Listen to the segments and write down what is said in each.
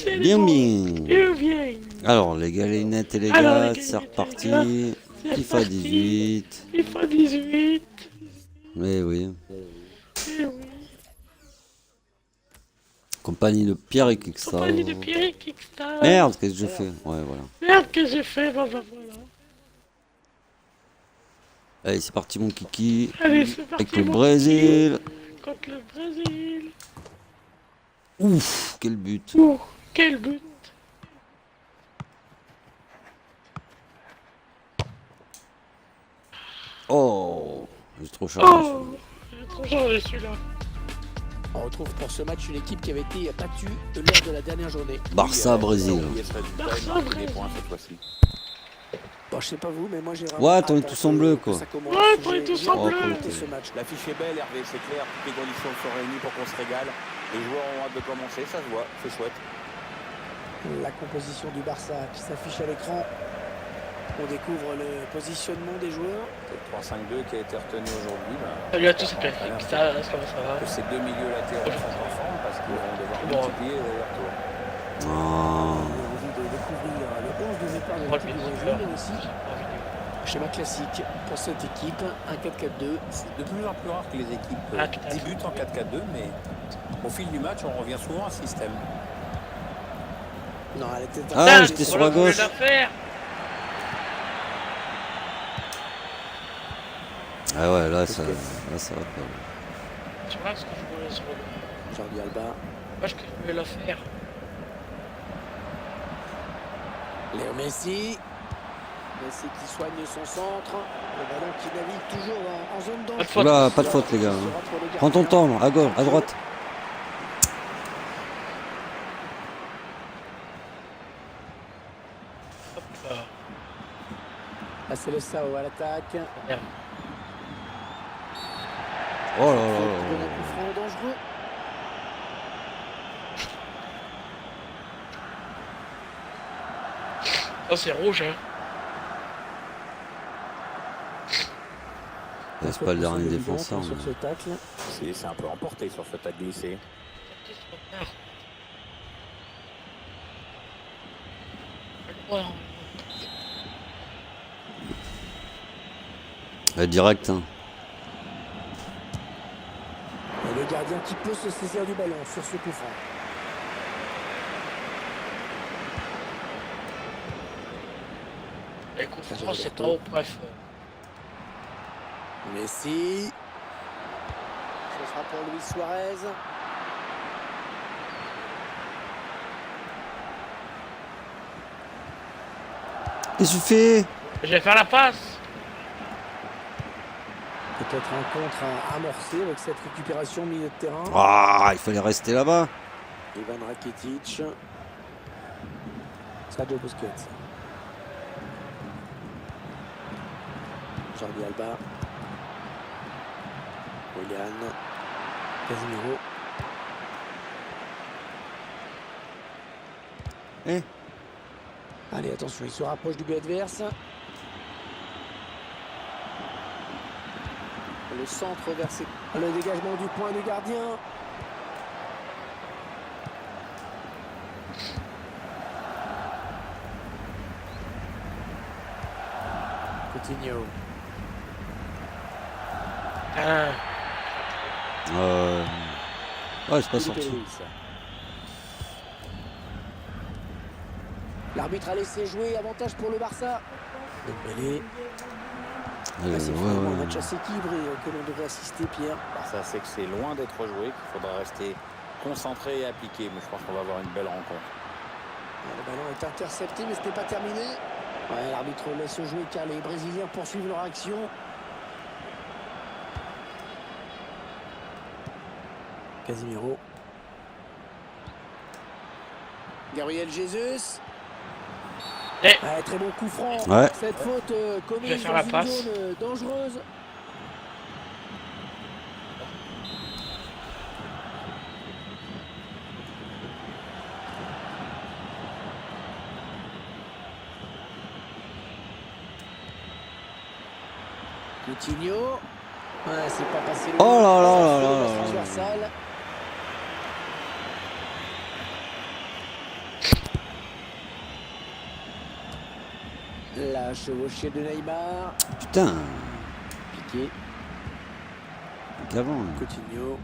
c'est Bien, bon. bien. Bien. Alors, les galinettes et les Alors, les gars, c'est galinettes et les reparti. C'est FIFA parti. 18. FIFA 18. Mais oui. Eh oui. Compagnie de Pierre et Kickstar. Compagnie de Pierre Kickstar. Merde, qu'est-ce que je fais? Ouais, voilà. Merde que j'ai fait, bah voilà. Allez, c'est parti, mon kiki. Allez, c'est Avec parti le mon Brésil. kiki. Contre le Brésil. Ouf, quel but. Ouh, quel but. Oh, j'ai trop chargé. Oh, j'ai trop changé celui-là. On retrouve pour ce match une équipe qui avait été battue lors de la dernière journée. Barça, Brésil. Barça, Brésil. Bon, je sais pas vous, mais moi j'ai vraiment Ouais, hâte, on est tous en bleu, quoi. ça commence. Ouais, on est tous J'ai en hâte bleu. d'écouter ce match. L'affiche est belle, Hervé, c'est clair. Toutes les conditions sont réunies pour qu'on se régale. Les joueurs ont hâte de commencer, ça se voit, c'est chouette. La composition du Barça qui s'affiche à l'écran. On découvre le positionnement des joueurs. C'est le 3-5-2 qui a été retenu aujourd'hui. Salut à tous, c'est Pierre Kickstar. Comment ça va? Que ces deux milieux latéraux sont en forme parce qu'ils vont devoir Bon. multiplier les retours. Ah. On a envie de découvrir le 11 de départ de Oh, le l'équipe du Brésil. Brésil, mais aussi schéma classique pour cette équipe, un 4-4-2. C'est de plus en plus rare que les équipes Ah, tout à fait. débutent en 4-4-2, mais au fil du match, on revient souvent à ce système. Non, elle était Ah, Putain, j'étais sur voilà, la vous voulez gauche. la faire. Ah ouais, là, ça va pas. Tu vois ce que je voulais sur le... Jordi Alba, Moi, ce que je voulais la faire. Léo Messi. Messi qui soigne son centre. Le ballon qui navigue toujours en zone Pas de d'entre. faute. Oula, pas de faute, les gars. Prends ton temps, à gauche, à droite. Hop là. Là, c'est le Sao à l'attaque. Merde. Oh là là Un là. coup franc dangereux. Oh, c'est rouge, hein. C'est pas le dernier défenseur. Sur ce Mais... tacle. C'est un peu emporté sur ce tac glissé. Direct, hein. Et le gardien qui peut se saisir du ballon sur ce coup franc. Écoute, c'est pas au bref. Messi. Ce sera pour Luis Suarez. Qu'est-ce que tu fais? Je vais faire la passe. Peut-être un contre à amorcer avec cette récupération au milieu de terrain. Ah, il fallait rester là-bas. Ivan Rakitic. Sergio Busquets. Jordi Alba. Willian. Casemiro. Eh, Allez, attention, il se rapproche du but adverse. Le centre versé. Le dégagement du point du gardien. Coutinho. Ah, Ouais, c'est pas Felipe sorti. Luis. L'arbitre a laissé jouer, avantage pour le Barça. Dembélé. Là, c'est finalement un match assez équilibré que l'on devrait assister, Pierre. Ça, c'est que c'est loin d'être joué, qu'il faudra rester concentré et appliqué. Mais je pense qu'on va avoir une belle rencontre. Le ballon est intercepté, mais ce n'est pas terminé. Ouais, l'arbitre laisse jouer car les Brésiliens poursuivent leur action. Casemiro. Gabriel Jesus. Eh. Ouais, très bon coup franc. Ouais. Cette faute Je vais commise faire dans la une passe. zone dangereuse. Coutinho. Ouais, c'est pas passé. Oh là là là là là. Transversale. La chevauchée de Neymar. Putain, Piqué. qu'avant. Coutinho.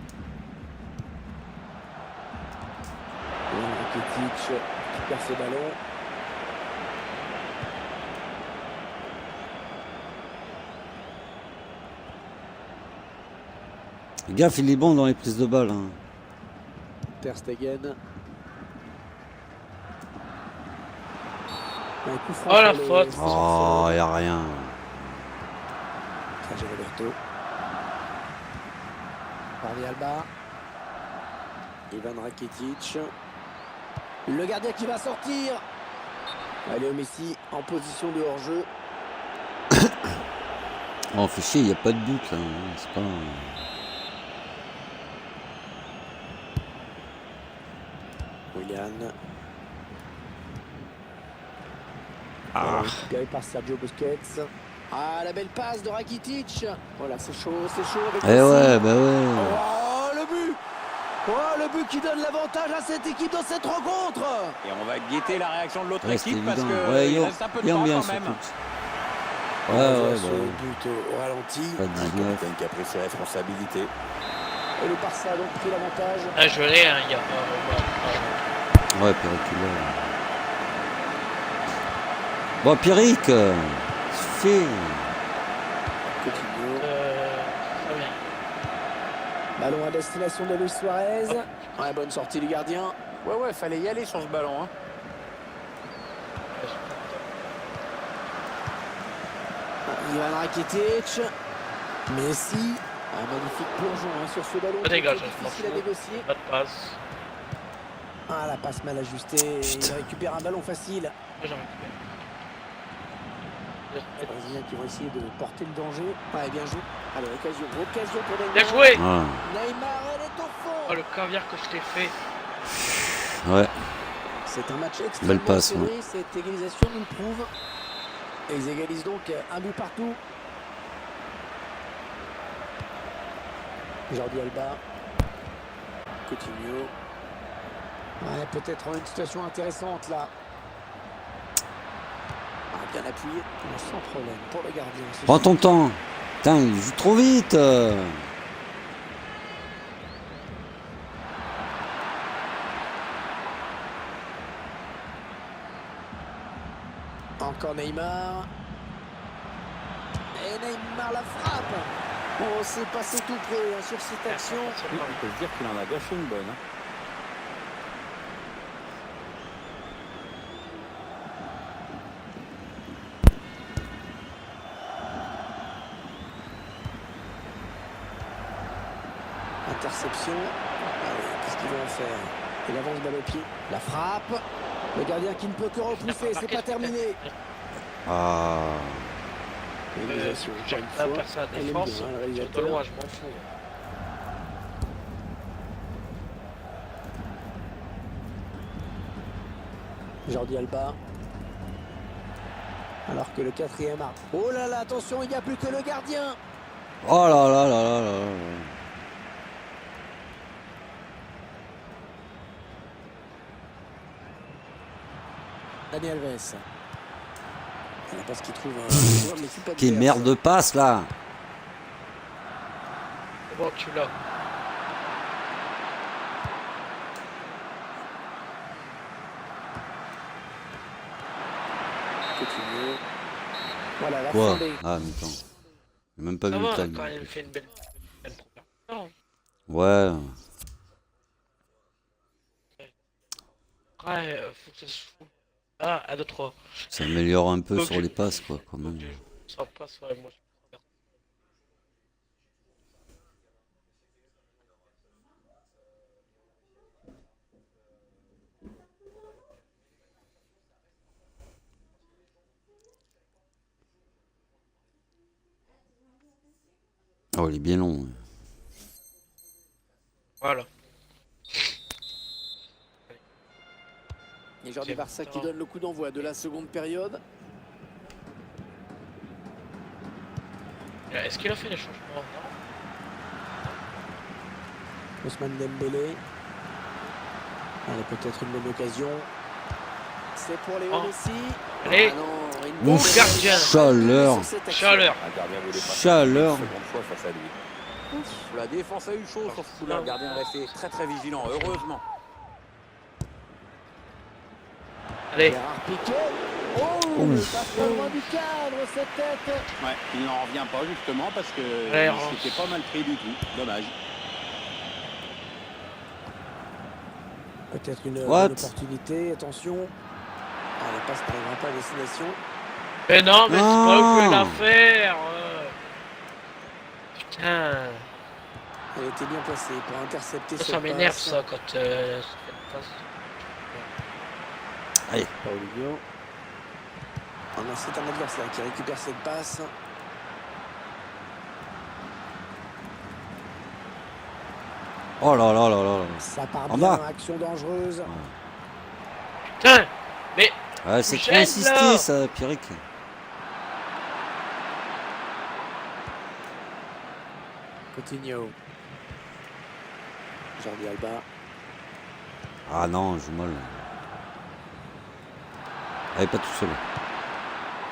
Rakitic qui perd ses ballons. Gaffe, il est bon dans les prises de balles. Hein. Ter Stegen. Un coup franc Oh, la pour faute. Oh, y a rien. Sergio Roberto. Jordi Alba. Ivan Rakitic. Le gardien qui va sortir. Léo Messi en position de hors-jeu. Oh, fait chier, y a pas de but là. Hein. C'est pas. Willian. Récupéré par Sergio Busquets. Ah, la belle passe de Rakitic. Voilà, c'est chaud avec Eh Messi. ouais, bah ouais. Oh, le but. Oh, le but qui donne l'avantage à cette équipe dans cette rencontre. Et on va guetter la réaction de l'autre Ouais, c'était équipe parce évident. que Ouais, il il reste un peu de y a temps bien quand surtout. même. Ouais, On voit ouais, ce bah. but au ralenti. Pas Un 19. capitaine qui a pris ses responsabilités. Et le Barça a donc pris l'avantage. Ah, je l'ai, hein, il y a pas. Ouais, Péricule. Bon, Pierrick, suffit. Coutinho. Très bien. Ballon à destination de Luis Suarez. Ouais, bonne sortie du gardien. Ouais, fallait y aller sur ce ballon. Hein. Ivan Rakitic. Messi. Un magnifique plongeon hein, sur ce ballon. Dégage, Très je m'en difficile à fous. négocier. Pas de passe. Ah, la passe mal ajustée. Il récupère un ballon facile. Moi, j'en récupère. Les Brésiliens qui vont essayer de porter le danger. Ouais, bien joué. Allez, occasion pour Neymar. Bien joué. Ah, Neymar, elle est au Oh, fond. le caviar que je t'ai fait. ouais. C'est un match Belle extrêmement passe, serré. ouais. Cette égalisation nous le prouve. Et ils égalisent donc un but partout. Jordi Alba. Coutinho. Ouais, peut-être une situation intéressante là. Ah, bien appuyé, mais sans problème pour le gardien. Prends ton temps. Putain, il joue trop vite. Encore Neymar. Et Neymar la frappe. Oh, c'est passé tout près hein, sur cette action. Oui, on peut se dire qu'il en a gâché une bonne. Hein. Interception. Allez, qu'est-ce qu'ils vont en faire? Il avance balle au pied. La frappe. Le gardien qui ne peut que repousser. C'est pas terminé. Ah. Égalisation, encore J'aime une pas fois. faire ça à Elle aime défense. bien, hein, le Sur de réalisateur. loin, je m'en fous. Jordi Alba. Alors que le quatrième a... Oh là là, attention, il n'y a plus que le gardien. Oh là là là là là là. Dani Alves. La passe qui trouve un joueur de l'équipe Quelle adverse. merde de passe là. C'est bon, tu l'as. Coutinho. Voilà, la Quoi? fin des... Ah, mi-temps. J'ai même pas Ça vu le va, time. quand il fait une belle première. Non. Ouais. Ouais, faut que ça se fout. Ah, à 2-3. Ça améliore un peu Ok. sur les passes quoi quand même. Ça passe, ouais, moi. Oh, il est bien long. Ouais. Voilà. Les joueurs du Barça qui donnent le coup d'envoi de la seconde période. Est-ce qu'il a fait les changements? Non. Ousmane Dembélé. Allez, peut-être une bonne occasion. C'est pour Léo Oh. Messi. Allez, Ah non, une Ouf, bonne gardien. chaleur. sur cette action. chaleur. Le gardien voulait pas Chaleur. faire une seconde fois face à lui. La défense a eu chaud sur ce coup-là. Le gardien est resté très très vigilant, heureusement. Allez, Gérard Piqué. Oh, Ouf. il passe pas loin du cadre, cette tête. Ouais, il n'en revient pas justement parce que Allez, il Ross. s'était pas mal pris du tout. Dommage. Peut-être une What? opportunité, attention. Ah, la passe n'arrivera pas à destination. mais non, mais c'est pas Non. eux qui l'ont faire. Putain, Elle était bien placée pour intercepter ça cette m'énerve passe. ça quand c'est une passe. Paulinho. Ah non, c'est un adversaire qui récupère cette passe. Oh là là là là là. Ça part En bien, bas. action dangereuse. Putain, mais Ouais, c'est trop Gêne, insisté là. ça, Pierrick. Coutinho. Jordi Alba. Ah non, je joue mal. Elle est pas tout seul.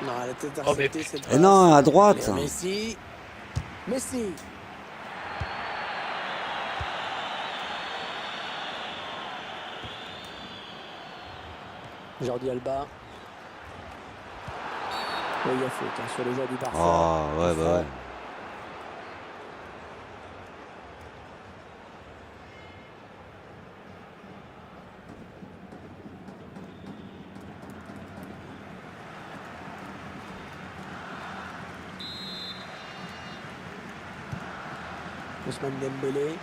Non, elle a été Oh, mais interceptée cette Eh passe. non, à droite. Léo Messi. Messi. Jordi Alba. Oui, il y a faute hein, sur le joueur du Barça. Ah ouais, bah ouais. Ousmane Dembélé.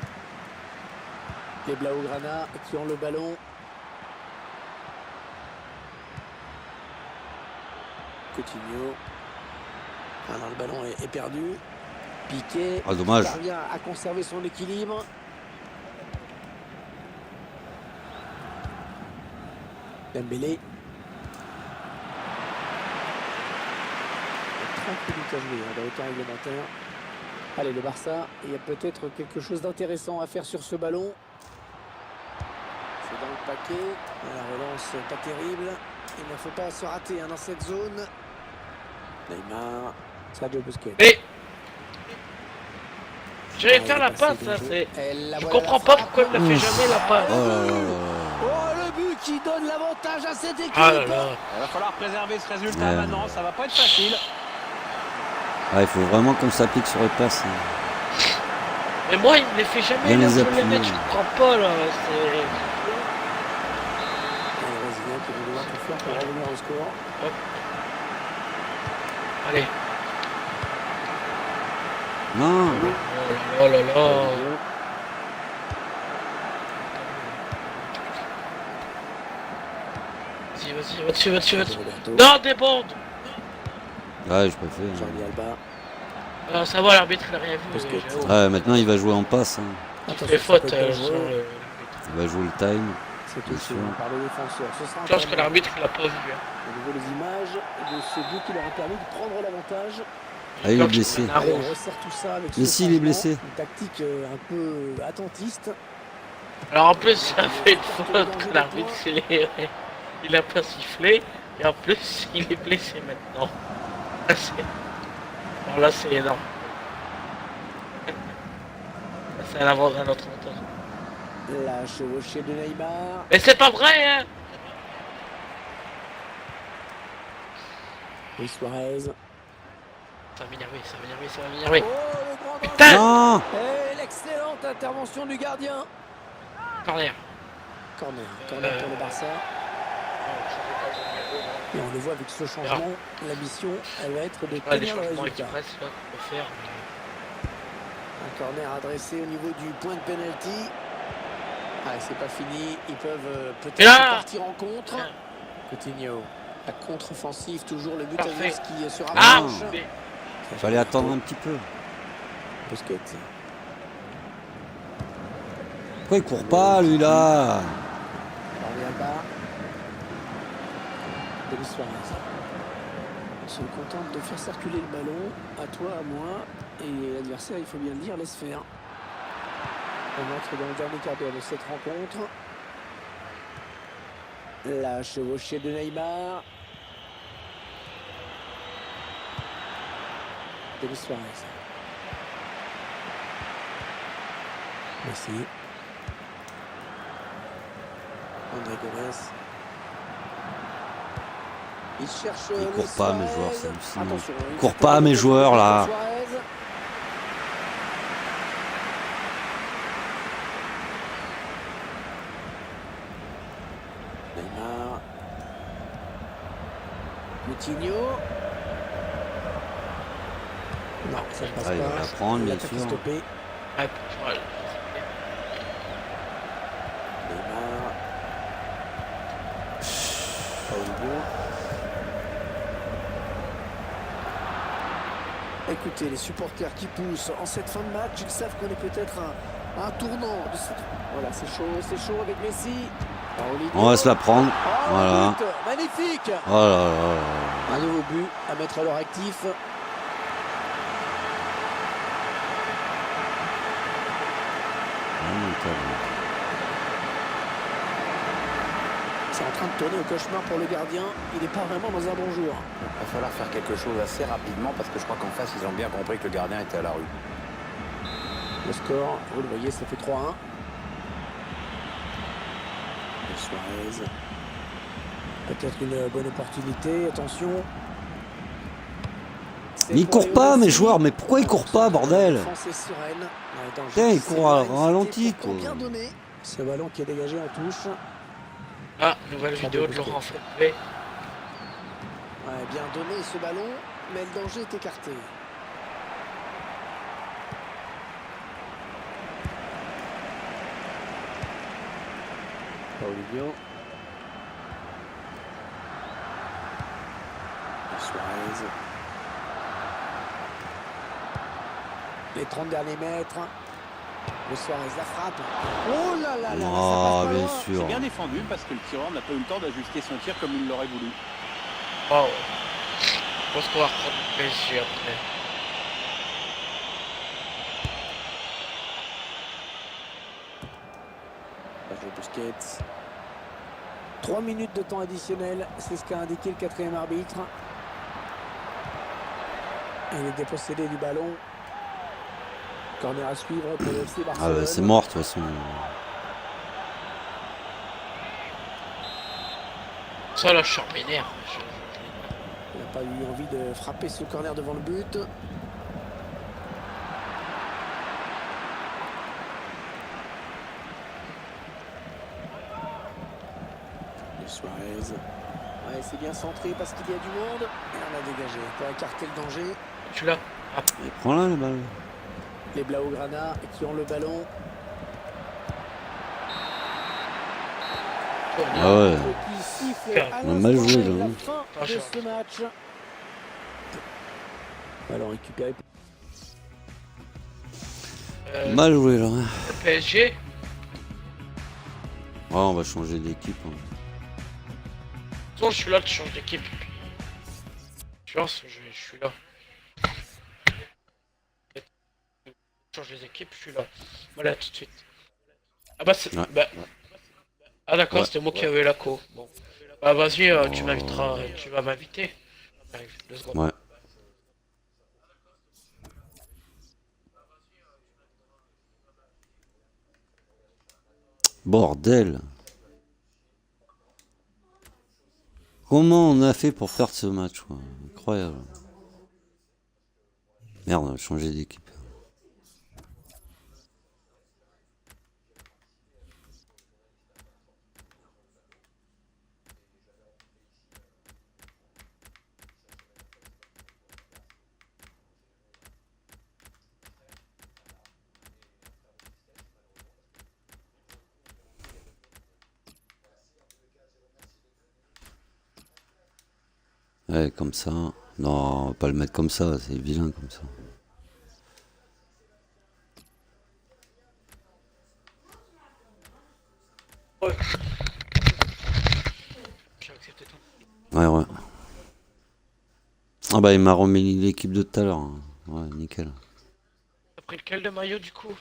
Les Blaugrana qui ont le ballon. Coutinho. Ah non, le ballon est perdu. Piqué. Ah, dommage. Parvient à conserver son équilibre. Dembélé. 30 minutes à jouer dans le temps réglementaire. Allez, le Barça, il y a peut-être quelque chose d'intéressant à faire sur ce ballon. C'est dans le paquet. La relance pas terrible. Il ne faut pas se rater hein, dans cette zone. Neymar, Sergio Busquets. mais j'allais Ah, faire il la est passé passe, bien hein, joué. c'est. Et la Je voilà, comprends la pas frappe. pourquoi il ne fait jamais la passe. Oh là là là là. Oh, le but qui donne l'avantage à cette équipe. Ah là là. Il va falloir préserver ce résultat Ouais. maintenant, ça va pas être facile. Ah, il faut vraiment qu'on s'applique sur les passes. hein. Mais moi, il me les fait jamais. Bien Là, les je les appuyer. mets, je comprends pas là. C'est. Et les Brésiliens qui vont devoir tout faire pour revenir au score. Allez. Non. Oh là là. Paulinho. Vas-y, vas-y, vas-y. Roberto. Non, des bandes. Ouais, j'ai pas fait. hein. Jordi Alba. Alors, ça va, l'arbitre, il a rien vu. Busquets. J'ai- Ouais, maintenant il va jouer en passe. hein. Il Attention, fait ça faute peut être sur dangereux. le. Il va jouer le time. C'est bien touché sûr. par le défenseur. Ce sera un Je pense que corner. l'arbitre, il a pas vu. Hein. Au niveau des images de ce but qui leur a permis de prendre l'avantage. Ah, il est Comme blessé. un Allez, arrow. on resserre tout ça avec ce Mais si, il est changement. blessé. Une tactique un peu attentiste. Alors en plus, ça fait une faute que l'arbitre, il a pas sifflé. Et en plus, il est blessé maintenant. Là, alors là, c'est énorme. C'est un autre avantage. La chevauchée de Neymar. Mais c'est pas vrai, hein. Luis Suarez. Ça va m'énerver, ça va m'énerver, ça va m'énerver. Oh, le grand danger. Putain. Non. Et l'excellente intervention du gardien. Corner. Corner pour le Barça. Et on le voit avec ce changement, la mission, elle va être de Ouais, des tenir le changements résultat. express là qu'on peut faire. Un corner adressé au niveau du point de penalty. Ah, c'est pas fini. Ils peuvent Et peut-être là partir en contre. Tiens. Coutinho. La contre-offensive, toujours le but Parfait. adverse qui se Ah, rapproche. mais Fallait attendre un petit peu. Busquets. Pourquoi il court pas lui là? Jordi Alba. Luis Suarez. On se contente de faire circuler le ballon. À toi, à moi. Et l'adversaire, il faut bien le dire, laisse faire. On entre dans le dernier quart d'heure de cette rencontre. La chevauchée de Neymar. Denis Suarez. Merci. André Gomez. Il cherche. Ils courent pas, mes joueurs, c'est hallucinant. Attention, Ils courent pas, mes joueurs, là. Neymar. Coutinho. Non, ça ne passe Ah, il va pas. la prendre, bien L'attaque est sûr. stoppée. Ah, ouais. Neymar. Paulinho. Écoutez, les supporters qui poussent en cette fin de match, ils savent qu'on est peut-être un tournant. Voilà, c'est chaud avec Messi. Paulinho. On va se la prendre. Oh, Voilà. but, magnifique. Oh là là là. Un nouveau but à mettre à leur actif. C'est en train de tourner au cauchemar pour le gardien. Il n'est pas vraiment dans un bon jour. Il va falloir faire quelque chose assez rapidement parce que je crois qu'en face, ils ont bien compris que le gardien était à la rue. Le score, vous le voyez, ça fait 3-1. Suarez. Peut-être une bonne opportunité. Attention. Ils courent pas, mes joueurs. Mais pourquoi ils courent pas, bordel? Putain, ils courent à ralenti, quoi. Bien donné. Ce ballon qui est dégagé en touche. Ah, nouvelle vidéo de Laurent Fabé. Ouais, bien donné ce ballon, mais le danger est écarté. Paulinho. Suarez. Les 30 derniers mètres. Le Suarez la frappe. Oh là là là, ça Oh, passe pas bien loin. sûr. C'est bien défendu parce que le tireur n'a pas eu le temps d'ajuster son tir comme il l'aurait voulu. Oh. Je pense qu'on va reprendre le PSG après. Sergio Busquets. 3 minutes de temps additionnel, c'est ce qu'a indiqué le quatrième arbitre. Il est dépossédé du ballon. Corner à suivre pour le FC Ah Barcelone. bah, c'est mort, de toute façon. Ça là, je suis en m'énerve. Il n'a pas eu envie de frapper ce corner devant le but. Et Suarez. Ouais, c'est bien centré parce qu'il y a du monde. Et on a dégagé pour écarter le danger. Tu l'as. Ah, Et prends-la, le ballon. Les Blaugrana qui ont le ballon. Ah ouais. Qui siffle à On a mal l'instant joué, même là, la hein. fin de ce match. Ballon récupéré. Mal joué, là. le PSG. Ouais, on va changer d'équipe. Hein. Non, je suis là, tu changes d'équipe. Tu vois, je suis là. Je change les équipes, je suis là. Voilà, tout de suite. Ah bah c'est... Ouais. Bah... Ah d'accord, Ouais. c'était moi qui avais la co. Bon. Bah vas-y, tu Oh. m'inviteras, tu vas m'inviter. Arrive, 2 secondes. Ouais. Bordel. Comment on a fait pour perdre ce match, quoi? Incroyable. Merde, on a changé d'équipe. Ouais, comme ça. Non, on va pas le mettre comme ça, c'est vilain comme ça. Ouais. J'ai accepté tout. Ouais, ouais. Ah bah il m'a remis l'équipe de tout à l'heure. Hein. Ouais, nickel. T'as pris lequel de maillot du coup?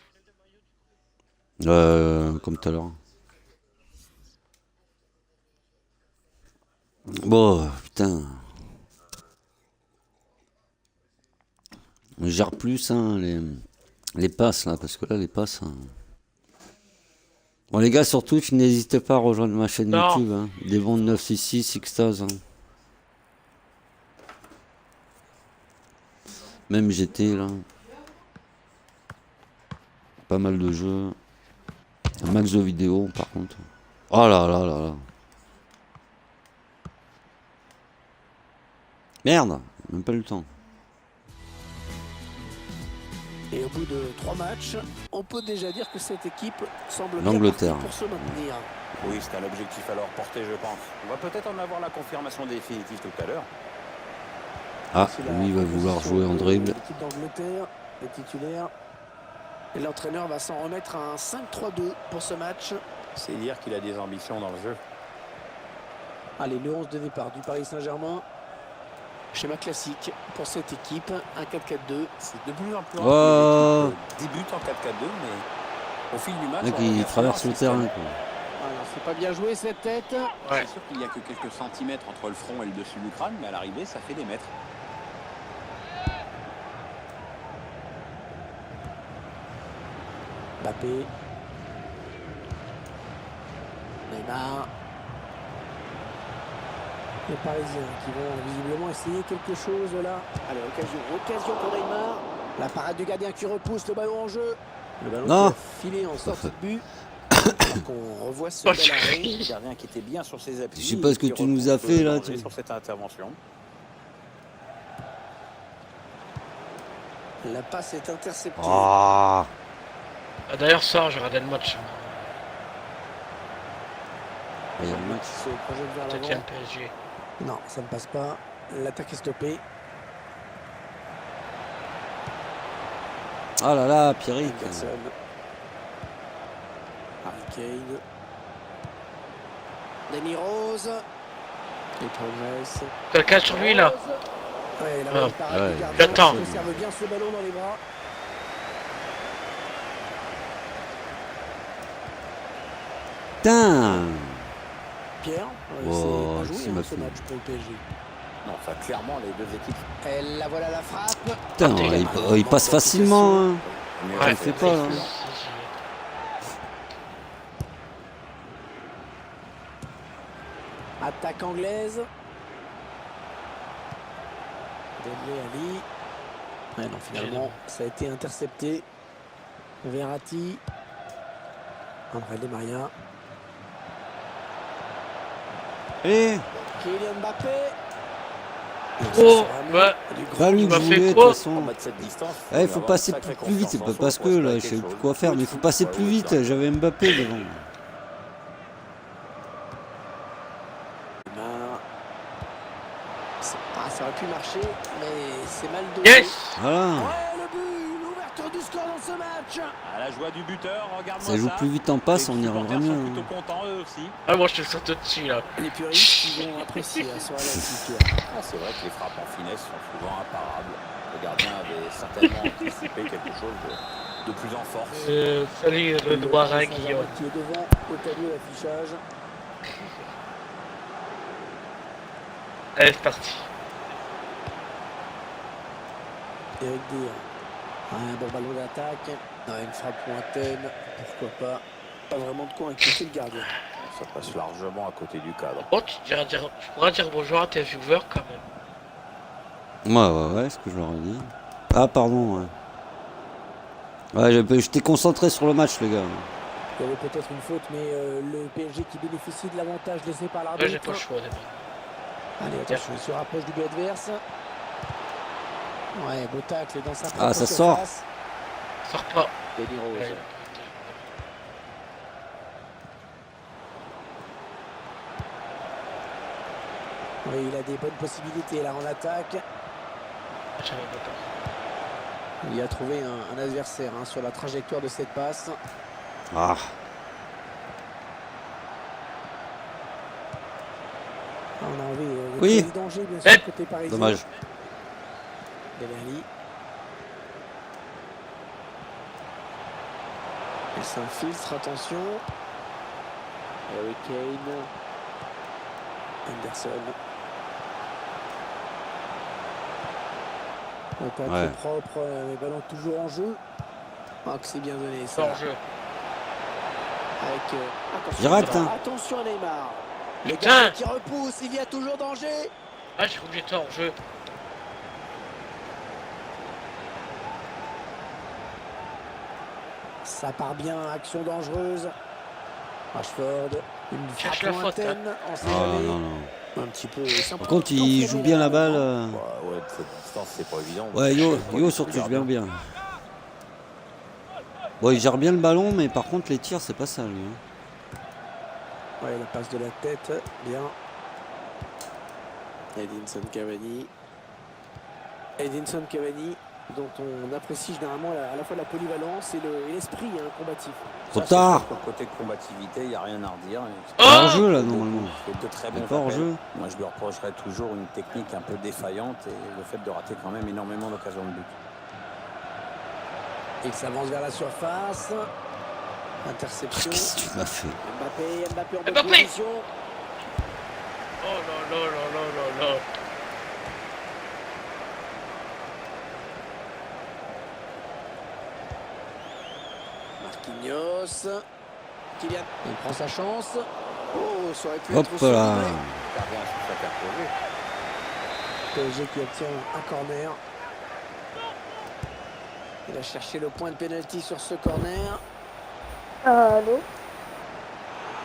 Comme tout à l'heure. Bon, putain. On gère plus hein, les passes là, parce que là les passes. Hein. Bon les gars sur Twitch, n'hésitez pas à rejoindre ma chaîne Non. YouTube. Hein. Des bons 966 Sixtaz. Hein. Même GT là. Pas mal de jeux. Un max de vidéos par contre. Oh là là là là. Merde, même pas eu le temps. Et au bout de 3 matchs, on peut déjà dire que cette équipe semble bien L'Angleterre. partie pour se maintenir. Oui, c'est un objectif alors porté, je pense. On va peut-être en avoir la confirmation définitive tout à l'heure. Ah, C'est la lui il va vouloir composition jouer en de dribble. l'équipe d'Angleterre, les titulaires. Et l'entraîneur va s'en remettre à un 5-3-2 pour ce match. C'est dire qu'il a des ambitions dans le jeu. Allez, le 11 de départ du Paris Saint-Germain. Schéma classique pour cette équipe, un 4-4-2. C'est de plus en plus Oh. rare que les équipes débutent en 4-4-2, mais au fil du match, Mec, on il revient traverse souvent le à ce terrain système. quoi. Alors, c'est pas bien joué cette tête. Ouais. C'est sûr qu'il n'y a que quelques centimètres entre le front et le dessus du crâne, mais à l'arrivée, ça fait des mètres. Mbappé. Neymar. Les Parisiens qui vont visiblement essayer quelque chose là. Allez, occasion pour Neymar. La parade du gardien qui repousse le ballon en jeu. Le ballon Non. qui a filé en sortie de but. Alors qu'on revoit ce bel arrêt. Le gardien qui était bien sur ses appuis. Je sais pas ce que et qui tu nous as retrouve fait, le là, danger tu- sur cette intervention. La passe est interceptée. Ah, Ah, d'ailleurs, ça, j'ai regardé le match. il y a le match. Se projette vers Peut-être l'avant. PSG. Non, ça ne passe pas. L'attaque est stoppée. Ah là là, Pierrick. Anderson. Harry Kane. Denis Rose. Il progresse. Quelqu'un sur lui là. Ouais, la Ah, bonne parade ouais. du gardien. J'attends. Il conserve bien ce ballon dans les bras. Putain. Pierre, Oh, c'est pas c'est joué ma ce fille. match pour le PSG. Non, enfin, clairement, les deux équipes. Et la voilà la frappe. Putain, il passe facilement. Hein. Mais Ouais, le fait pas, là. Attaque anglaise. Dele Ali. Ouais, non, finalement, ça a été intercepté. Verratti. André Di Maria. Eh, Kylian Mbappé. Oh, C'est bah, du grand pas lui il que m'a je fait voulais de quoi toute En façon. bas de cette distance, Eh, il faut avoir passer une sacrée plus vite, c'est confiance pas en soi parce pour que là, espérer je sais quelque plus chose. quoi faire, mais il faut passer plus vite. J'avais Mbappé devant. Neymar. Ça aurait pu marcher, mais c'est mal donné. Yes. Voilà. Ouais, le but, l'ouverture du score dans ce match. À la joie du buteur, regarde-moi Ça joue plus vite en passe, on Les ira supporters mieux. sont hein. plutôt contents eux aussi. Ah, moi je te saute dessus là. Les puristes, ils vont apprécier à soir la Ah, c'est vrai que les frappes en finesse sont souvent imparables. Le gardien avait certainement anticipé quelque chose de plus en force. Salut Renoir Guillaume. qui est devant au tableau d'affichage. Allez, c'est parti. Eric Dier. Un bon ballon d'attaque. Une frappe lointaine. Pourquoi pas. Pas vraiment de quoi inquiéter le gardien. Ça passe largement à côté du cadre. Oh, tu pourras dire bonjour à tes viewers quand même. Ouais, ce que je leur ai dit. Ah, pardon, ouais. Ouais, j'étais concentré sur le match, les gars. Il y avait peut-être une faute, mais le PSG qui bénéficie de l'avantage laissé par Là, l'arbitre. j'ai pas le choix. Allez, attention, il se rapproche du but adverse. Ouais, beau tacle dans sa propre Ah, ça sort. surface. Sors pas. Denis Rose. Ouais. Oui, il a des bonnes possibilités là en attaque. J'avais pas peur. Il a trouvé un adversaire hein, sur la trajectoire de cette passe. Ah, On a envie de Oui. créer le danger, bien sûr, Eh, côté parisien. dommage. Dele Ali. Il s'infiltre, attention. Harry Kane. Anderson. Pas Ouais. trop propre, mais ballon toujours en jeu. Ah, que c'est bien donné ça. Hors jeu. Avec, attention, Direct, hein. attention à Neymar. Le Putain. gardien qui repousse, il y a toujours danger. Ah, j'ai cru que j'étais hors jeu. Ça part bien, action dangereuse. Rashford, une Cherche frappe la faute, lointaine, on s'est Ah jamais. non, non. Un petit peu simple. Par contre, il joue bien la balle. Ouais, de cette distance, c'est pas évident. Ouais, Yo surtout joue bien bien. Bon, il gère bien le ballon, mais par contre, les tirs, c'est pas ça, lui. Hein. Ouais, la passe de la tête, bien. Edinson Cavani. Edinson Cavani, dont on apprécie généralement à la fois la polyvalence et l'esprit combatif. Trop Ça, c'est tard. sûr, pour le côté combativité, il n'y a rien à redire. Oh Hors jeu, là, normalement. Il fait de très Mais bons pas hors appels. jeu. Moi, je lui reprocherais toujours une technique un peu défaillante et le fait de rater quand même énormément d'occasions de but. Il s'avance vers la surface. Interception. Qu'est-ce que tu m'as fait? Mbappé en bonne Mbappé. position. Oh là là là là là là. Marquinhos. Kylian. Il prend sa chance. Oh, ça aurait pu Hop être sur là. doublé. Le gardien a su s'interposer. PSG qui obtient un corner. Il a cherché le point de pénalty sur ce corner. Allô?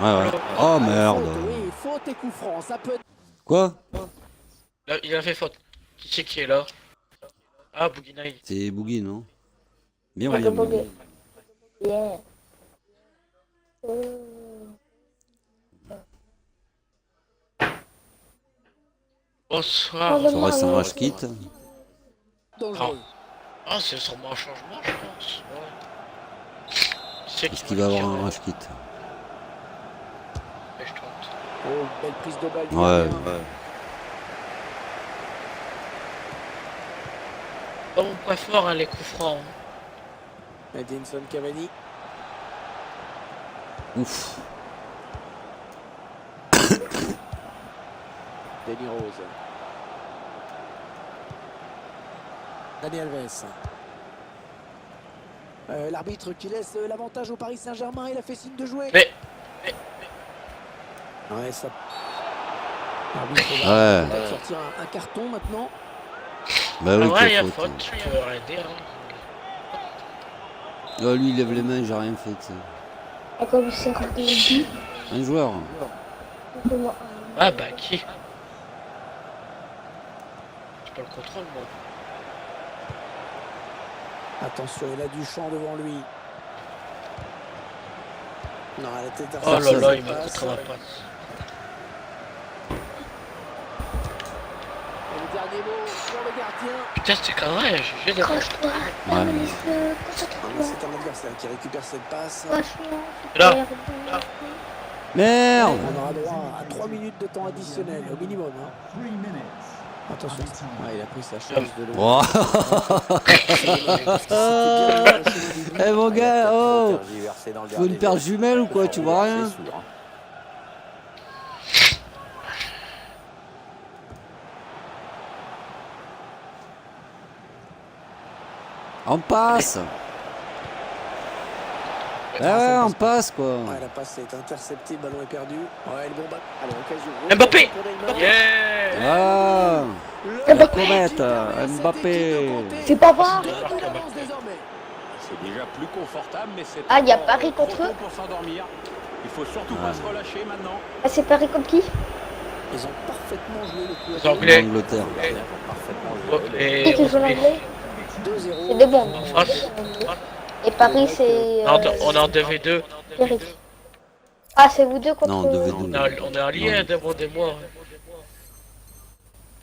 Ouais, ouais. Oh merde. Faute, oui, faute et coup franc. Ça peut être. Quoi? Là, il a fait faute. Qui c'est qui est là? Ah, Bouguinaï. C'est Boogie, non? Bien, Ouais, bien, Boogie. bien. Yeah. Bonsoir. Oh, Ça reste un rush kit. dangereux. Ah, c'est sûrement un changement, je pense. Ouais. Qui c'est Est-ce qui qu'il va avoir un marque? rush kit? Ouais, je tente. Oh, belle prise de balle. du Ouais, gardien. ouais. Pas mon point fort, hein, les coups francs. Edinson Cavani. Ouf. Dani Rose. Dani Alves. L'arbitre qui laisse l'avantage au Paris Saint-Germain, il a fait signe de jouer. Mais, Ouais, ça. L'arbitre Ouais. va peut-être sortir un carton maintenant. Bah ah oui, ouais, il y quelle a faute. faute, je peux rien dire. Hein. Ah, lui, il lève les mains, j'ai rien fait, tu sais. Un commissaire de vie. Un joueur. Ah bah qui? J'ai pas le contrôle, moi. Attention, il a du champ devant lui. Non, elle était Oh là interceptée, là, cette il m'a passe. contre ma passe. Et le dernier mot pour le gardien. Putain, c'était quand même un jugé de Accroche-toi. Ouais. Ah, mais c'est un adversaire qui récupère cette passe. Là. Merde. On aura droit à 3 minutes de temps additionnel au minimum. Hein. Attention. Ah, il a pris sa chance de le. Oh. C'était Eh mon gars, oh. Tergiversé dans le Faut une dernier paire geste. jumelle ou quoi? Tu vois rien? C'est sûr, hein. On passe. Ouais, on passe quoi. Ouais, la passe est interceptée, le ballon est perdu. Ouais, le bon ballon. Alors, occasion. Mbappé. Pour Neymar. Yeah. Voilà. Le La but comète, qui permet à cette Mbappé. équipe de compter C'est pas vrai. 2 buts d'avance désormais. C'est déjà plus confortable, mais c'est Ah, il y a encore Paris trop contre tôt eux. pour s'endormir. Il faut surtout pas se relâcher maintenant. Ah, c'est Paris contre qui? Ils ont parfaitement joué le coup. Les Anglais. Angleterre. Le gardien peut parfaitement Oh, jouer. et Qui joue l'anglais? 2-0. C'est des bons. en France. Et Paris, c'est. On est en 2v2. Eric. Ah, c'est vous deux contre. Non, 2v2. On est alliés, demandez-moi.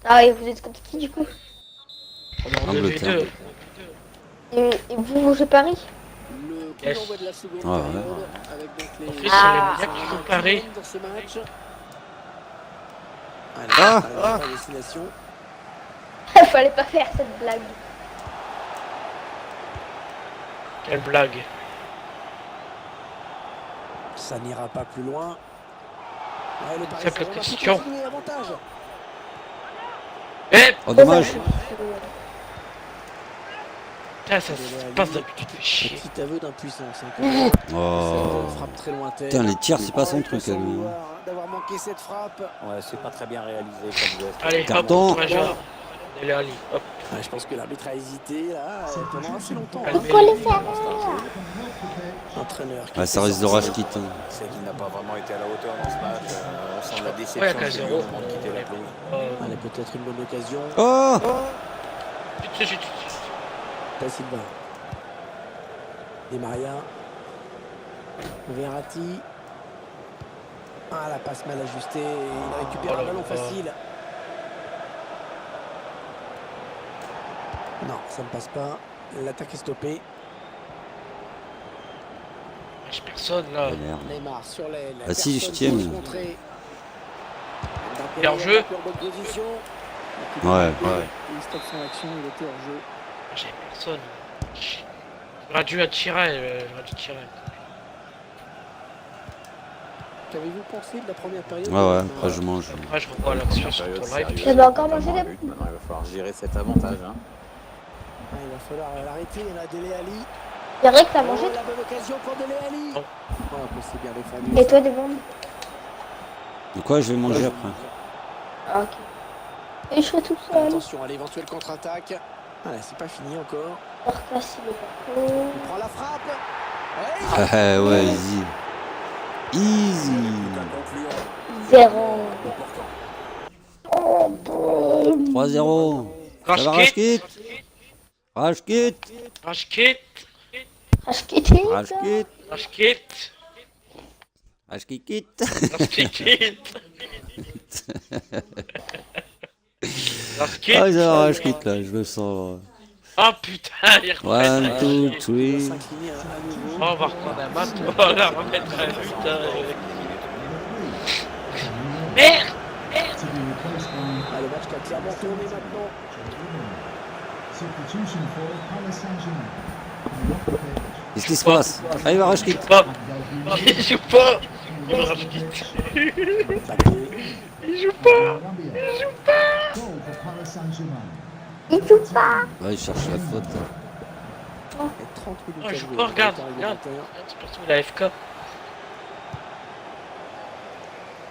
Ah, et vous êtes contre qui du coup? On est en Angleterre. 2v2. Et vous jouez Paris? Le coup Yes. d'envoi de la seconde Ouais, ouais. période avec donc les. En fait, Ah. c'est les mecs qui font Paris. Dans ce match. Allez, Ah. à la destination. Fallait pas faire cette blague. Quelle blague. Ça n'ira pas plus loin. Ouais, le Paris Simple Saint-Germain question. peut continuer l'avantage. Eh, Oh dommage. Putain, ça se passe d'habitude, fait chier. Petit aveu d'impuissance. Hein, quand même. Oh. Cette frappe très lointaine. Putain, les tirs, c'est pas son il peut truc, s'en à lui. vouloir, hein, d'avoir manqué cette frappe. Ouais, c'est pas très bien réalisé comme geste. Allez, Carton. hop, major. Allez, allez, hop. Ouais, je pense que l'arbitre a hésité là, pendant assez longtemps. Hein. Calmez. Faut les faire. Entraîneur qui Ouais, ça risque de rage-quitte. Hein. C'est qu'il n'a pas vraiment été à la hauteur dans ce match. On sent la Ouais, déception qu'à chez lui zéro. au moment de quitter la pelouse. Allez, peut-être une bonne occasion. Oh Chut. Da Silva. Di Maria. Verratti. Ah, la passe mal ajustée. Il récupère un ballon facile. Non, ça ne passe pas. L'attaque est stoppée. J'ai personne là. Merde. Neymar sur l'aile. Ah si, je Personne tiens, pour se mais- montrer. Il est hors jeu. Mbappé en bonne position. Ouais. Il stoppe son action, il était hors jeu. J'ai personne. J'aurais dû tirer. Qu'avez-vous pensé de la première période? Ouais, après je mange. Après, je revois l'action sur Période ton live. sérieuse, J'avais encore mangé notamment des- un but. Maintenant, il va falloir gérer cet avantage. Hein. Ah, il va falloir l'arrêter. Il y en a Dele Alli. Yannick, t'as mangé? Oh, la bonne occasion pour Dele Alli. Non. Oh, que c'est bien défendu. Et toi, des bombes? De quoi je vais manger après? Ah, ok. Et je serai tout seul. Attention à l'éventuelle contre-attaque. Ah, c'est pas fini encore. Leur classe, il est pas cool. Il prend la frappe. Ouais. Ouais, easy. Easy. Zéro. Oh, 3-0. Ça va, Rashkit. Rashkit. Rashkit. Rashkiti. Rashkit. Rashkit. Rashkit. Rashkit. Rashkit. Ah, ça va, Rashkit là, je le sens. Oh putain, il remet. 1, 2, Il va 3. s'incliner à Oh, nouveau. on va reprendre un match. On va la remettre à putain. Merde. Ah, le match qui a clairement tourné maintenant. Qu'est-ce qui se passe? Allez, va Rashkit. Pas. Il joue pas. Rashkit. Mbappé. Il joue pas. Il joue pas. Ouais, il cherche la faute. Et 30 minutes Oh, à je jouer. vois, regarde, Temps regarde. réglementaire. C'est pour ça qu'il a FK.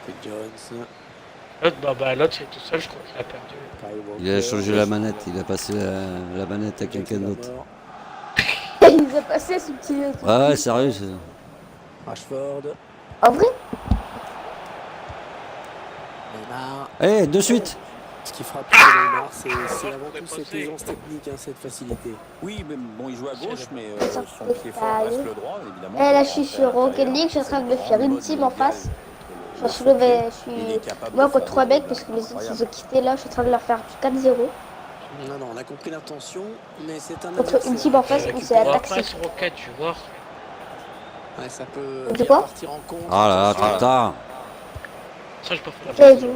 Phil Jones. L'autre, il est tout seul, je crois qu'il a perdu. Kyle Walker. Il a changé la manette, il a passé la manette à quelqu'un d'autre. Il nous a passé ce petit. Ouais, sérieux. Rashford. En vrai? Neymar. Allez, de suite. Ce qui frappe chez Neymar, c'est avant tout cette aisance technique, hein, cette facilité. Oui, mais bon, il joue à gauche, mais Ça son fait pied fort taille. reste le droit, évidemment. Eh, là, je suis sur Rocket League, je suis en train de me faire une team en face. Je suis moi contre 3 mecs parce que les autres ils ont quitté là, je suis en train de leur faire 4-0. Non, non, on a compris l'intention, mais c'est un Contre une team en face, on s'est Bon, après, attaqué. sur Rocket, tu vois. Ouais, ça peut Tu bien quoi partir en compte. Ah là là, trop tard. Ça, je peux faire la Et petite.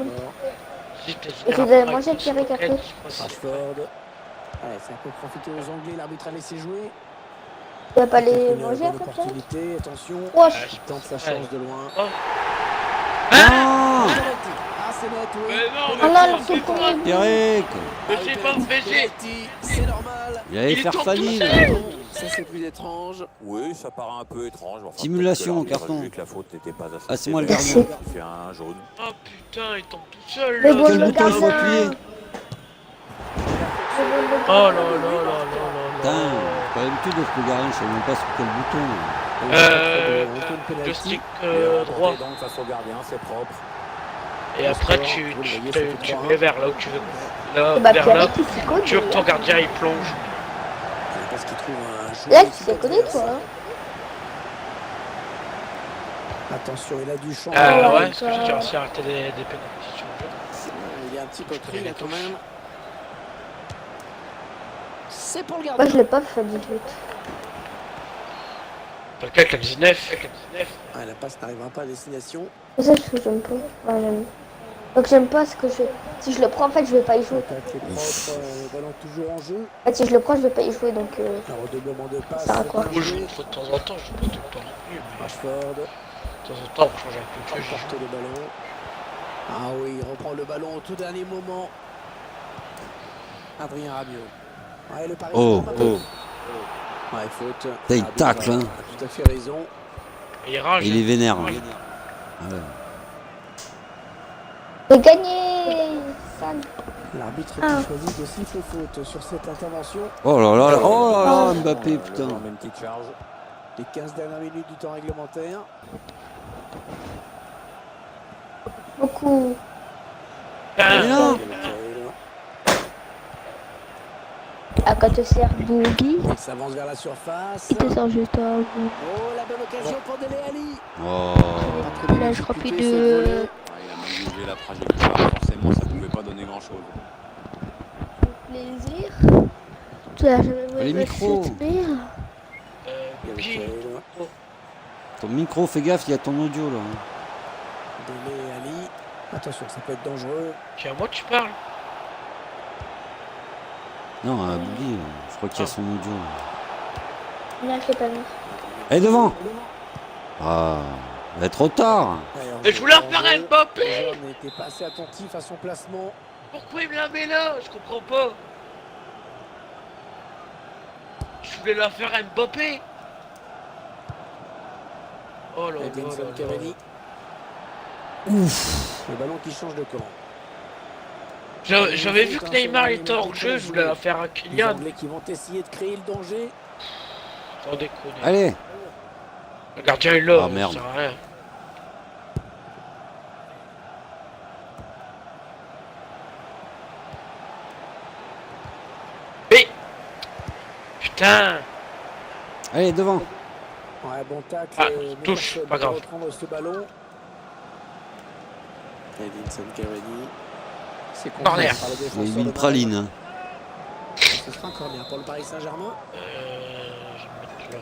vous avez mangé, Pierre, après Rashford. Ouais, ça peut profiter aux Anglais, l'arbitre a laissé jouer. Tu vas pas les Une manger bonne après ça? opportunité, attention. Wesh. Il tente sa chance de loin. Oh. Non Ah, c'est net, oui. Mais non, Oh là, le c'est tout toi. Eric, VG, pas VG. C'est normal. il allait Il faire tombe Fanny tout là. seul. Ça, c'est plus étrange. Oui, ça paraît un peu étrange. Enfin, Simulation, peut-être que l'arbitre a carton. jugé que la faute n'était pas assez Ah, c'est moi le sévère. gardien. Il fait un jaune. Oh putain, il tombe tout seul. Mais Là. bon, Quel le bouton il faut gardien. appuyer? Oh là là là là là. Putain, pas l'habitude de ce gardien, je sais même pas sur quel bouton. Le stick Et droit. donc face au gardien, c'est propre. Et après, tu mets vers là où tu veux. Là, Bah, vers là. Pierre, il s'y connaît. Tu veux que ton gardien il plonge. Parce qu'il trouve un jeu. Là, tu sais connaître, toi. Hein. Attention, il a du champ. Ah, Ouais, parce que j'ai réussi à arrêter des pénalités sur le jeu. Il est un petit peu pris là quand même. C'est pour le Moi, gardien. je l'ai pas fait 18. Quelqu'un avec la 19. Ah, la passe n'arrivera pas à destination. C'est ça ce que j'aime pas. Ouais, j'aime. Donc j'aime pas ce que je. Si je le prends, en fait, je vais pas y jouer. L'attaque est propre, le ballon toujours en jeu. En fait, si je le prends, je vais pas y jouer. Donc Un redoublement de passe. Ça va quoi? Moi, je joue une fois de temps en temps, je joue pas tout le temps non plus. Mais Rashford de temps en temps, on change un peu de jeu. emporte le ballon. Ah oui, il reprend le ballon au tout dernier moment. Adrien Rabiot. Ouais, le pari Oh, c'est Mbappé. oh. Ouais, faute. T'as une L'arbitre tacle, a hein. tout à fait raison. Il rage. Il est vénère. Hein. Ouais. Ouais. De gagner Sale. L'arbitre qui Ah. choisit de siffler faute sur cette intervention. Oh là là, oh là là, Oh. Mbappé, Le putain. joueur met une petite charge. Les 15 dernières minutes du temps réglementaire. Beaucoup. Mais non. À quoi te sert Boogie? Il s'avance vers la surface. Qui te sert juste à vous? Oh, la bonne occasion pour Dele Alli. Oh. Pas trop de Là, je crois plus difficulté, de- cette volée. Ouais, il a mal jugé la trajectoire. Forcément, ça pouvait pas donner grand-chose. Plaisir. Tu as jamais vu Les me micros. soutenir? Guy. Gareth Ton micro, fais gaffe, il y a ton audio là. Dele Alli. Attention, ça peut être dangereux. C'est à moi que tu parles. Non, à Boogie, je crois qu'il y a son audio. Non, je l'ai pas mis. Allez, devant. Ah, il va être trop tard. Mais je voulais refaire un Mbappé. Le joueur n'était pas assez attentif à son placement. Pourquoi il me la met là? Je comprends pas. Je voulais la faire à Mbappé. Oh là là Edinson là là. Cavani. Ouf. Le ballon qui change de camp. J'avais vu que Neymar était hors jeu, je voulais la faire à Les Kylian. Anglais qui vont essayer de créer le danger. Sans déconner. Allez. Le gardien est là. Ah, merde. ça sert à rien. Mais putain. Allez, devant. Ouais, bon tacle. Ah, mais touche, personne pas ne peut grave. reprendre ce ballon. Edinson Cavani. C'est Corner. contré par le Il défenseur a de mis une Marseille. praline. Hein. Ce sera un corner pour le Paris Saint-Germain. Je vais mettre là.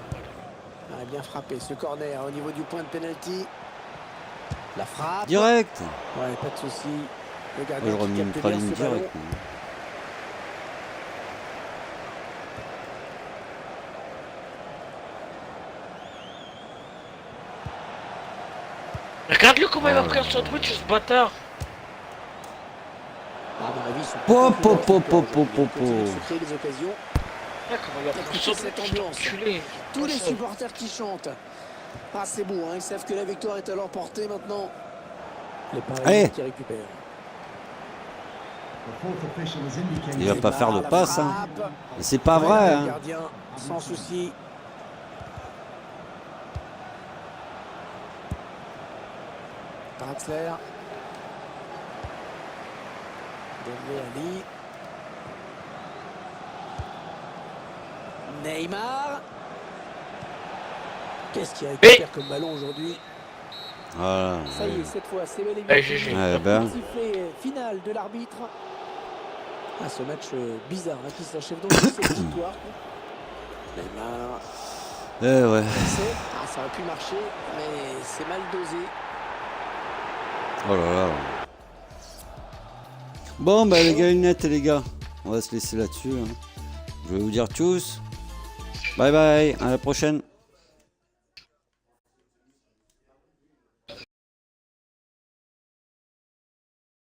Ah, bien frappé ce corner au niveau du point de pénalty. La frappe. Direct. Ouais, pas de souci. Le Moi, gardien j'aurais qui mis une capte bien praline ce ballon. direct. Regarde-le comment il va Oh prendre là son là. twitch, ce bâtard. À mon avis, ils sont Po, plus po, po, confiants po, po, aujourd'hui. Ils continuent de po. se créer des occasions. Ah, comment il va prendre son Cette twitch, ambiance. enculé. Tous les Ça. supporters qui chantent. Ah, c'est beau, hein. Ils savent que la victoire est à leur portée maintenant. Les Allez. Parisiens qui récupèrent. Il va pas faire de La passe. Hein. frappe. Et c'est pas vrai. Le Hein. gardien, sans souci. Draxler. Dele Alli. Neymar. Qu'est-ce qu'il récupère comme ballon aujourd'hui? Voilà. Ça y est, cette fois, c'est bel et bien. Allez, GG. Ouais, ben. Sifflet final de l'arbitre. Ah, ce match bizarre hein, qui s'achève donc sur cette victoire. Neymar. Ouais. Ah, ça aurait pu marcher, mais c'est mal dosé. Oh là là. Bon, bah les galinettes et les gars, on va se laisser là-dessus. Hein. Je vais vous dire tchuss. Bye bye, à la prochaine.